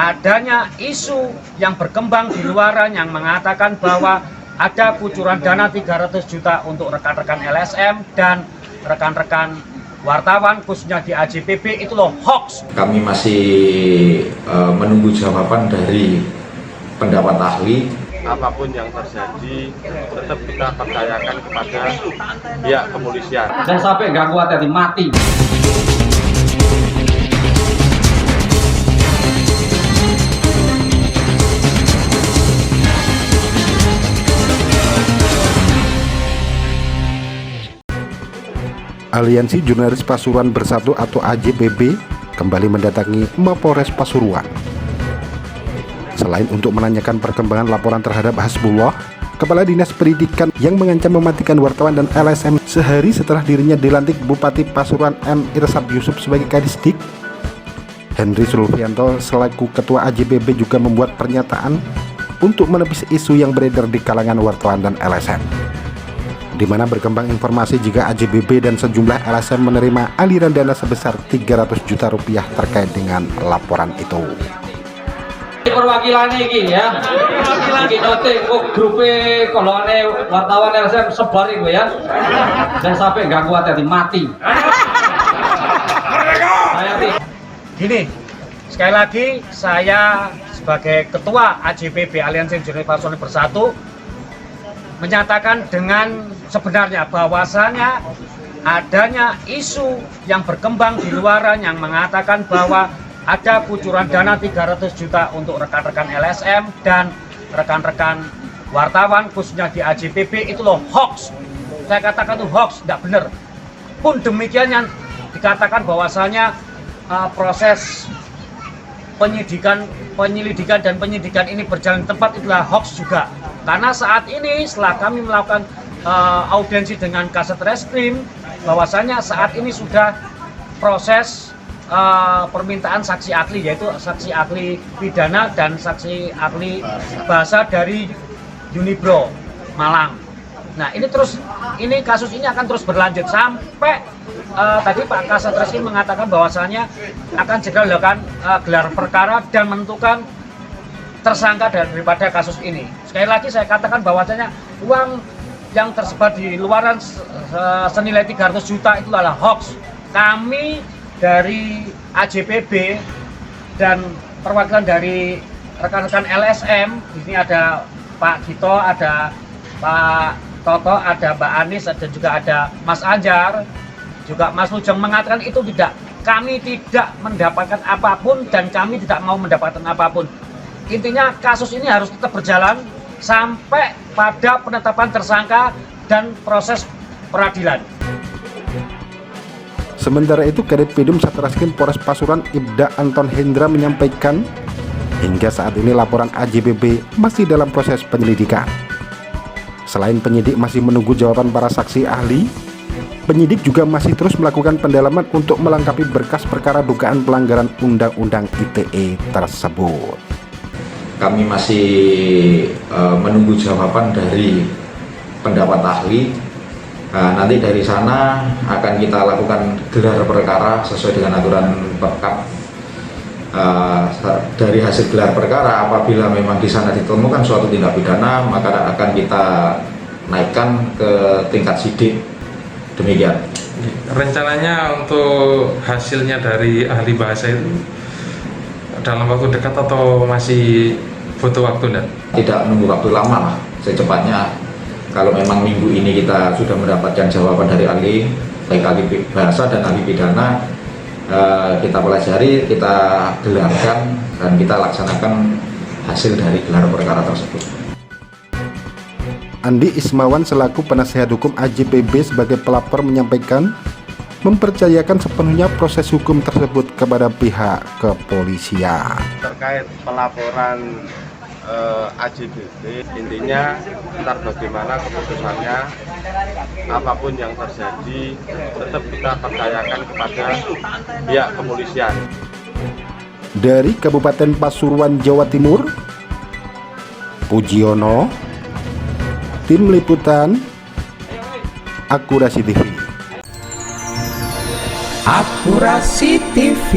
adanya isu yang berkembang di luaran yang mengatakan bahwa ada kucuran dana 300 juta untuk rekan-rekan LSM dan rekan-rekan wartawan khususnya di AJPB itu loh hoax. Kami masih menunggu jawaban dari pendapat ahli. Apapun yang terjadi tetap kita percayakan kepada pihak kepolisian. Dan sampai nggak kuat jadi mati. Aliansi Jurnalis Pasuruan Bersatu atau AJPB kembali mendatangi Mapolres Pasuruan. Selain untuk menanyakan perkembangan laporan terhadap Hasbullah, Kepala Dinas Pendidikan yang mengancam mematikan wartawan dan LSM sehari setelah dirinya dilantik Bupati Pasuruan M. Irsab Yusuf sebagai Kadisdik, Henry Sulfianto selaku Ketua AJPB juga membuat pernyataan untuk menepis isu yang beredar di kalangan wartawan dan LSM, di mana berkembang informasi jika AJPB dan sejumlah LSM menerima aliran dana sebesar 300 juta rupiah terkait dengan laporan itu. Perwakilan ini ya, ini noting grup kolone wartawan LSM sebar itu ya, dan sampai nggak kuat jadi mati. Gini, sekali lagi saya sebagai Ketua AJPB Aliansi Jurnalis Pasuruan Bersatu menyatakan dengan sebenarnya bahwasanya adanya isu yang berkembang di luaran yang mengatakan bahwa ada kucuran dana 300 juta untuk rekan-rekan LSM dan rekan-rekan wartawan khususnya di AJPB itu loh hoax. Saya katakan itu hoax, tidak benar. Pun demikian yang dikatakan bahwasanya proses penyelidikan dan penyidikan ini berjalan tepat itulah hoax juga. Karena saat ini setelah kami melakukan audiensi dengan Kasat Reskrim, bahwasanya saat ini sudah proses permintaan saksi ahli, yaitu saksi ahli pidana dan saksi ahli bahasa dari Unibro Malang. Nah ini kasus ini akan terus berlanjut sampai tadi Pak Kasat Reskrim mengatakan bahwasanya akan segera dilakukan gelar perkara dan menentukan tersangka daripada kasus ini. Sekali lagi saya katakan bahwasanya uang yang tersebar di luaran senilai 300 juta itu adalah hoax. Kami dari AJPB dan perwakilan dari rekan-rekan LSM, di sini ada Pak Gito, ada Pak Toto, ada Mbak Anis, dan juga ada Mas Anjar, juga Mas Lujeng mengatakan itu tidak. Kami tidak mendapatkan apapun dan kami tidak mau mendapatkan apapun. Intinya kasus ini harus tetap berjalan sampai pada penetapan tersangka dan proses peradilan. Sementara itu, Kadit Pidum Satreskrim Polres Pasuruan Ibda Anton Hendra menyampaikan hingga saat ini laporan AJPB masih dalam proses penyelidikan. Selain penyidik masih menunggu jawaban para saksi ahli, penyidik juga masih terus melakukan pendalaman untuk melengkapi berkas perkara dugaan pelanggaran Undang-Undang ITE tersebut. Kami masih menunggu jawaban dari pendapat ahli. Nanti dari sana akan kita lakukan gelar perkara sesuai dengan aturan Perkap. Dari hasil gelar perkara, apabila memang di sana ditemukan suatu tindak pidana, maka akan kita naikkan ke tingkat sidik. Demikian. Rencananya untuk hasilnya dari ahli bahasa itu dalam waktu dekat atau masih butuh waktu enggak? Tidak menunggu waktu lama lah, secepatnya. Kalau memang minggu ini kita sudah mendapatkan jawaban dari ahli, baik ahli bahasa dan ahli pidana, kita pelajari, kita gelarkan, dan kita laksanakan hasil dari gelar perkara tersebut. Andi Ismawan selaku penasihat hukum AJPB sebagai pelapor menyampaikan mempercayakan sepenuhnya proses hukum tersebut kepada pihak kepolisian. Terkait pelaporan AJPB, intinya ntar bagaimana keputusannya, apapun yang terjadi tetap kita percayakan kepada pihak kepolisian. Dari Kabupaten Pasuruan, Jawa Timur, Pujiono, Tim Liputan Akurasi TV. Akurasi TV.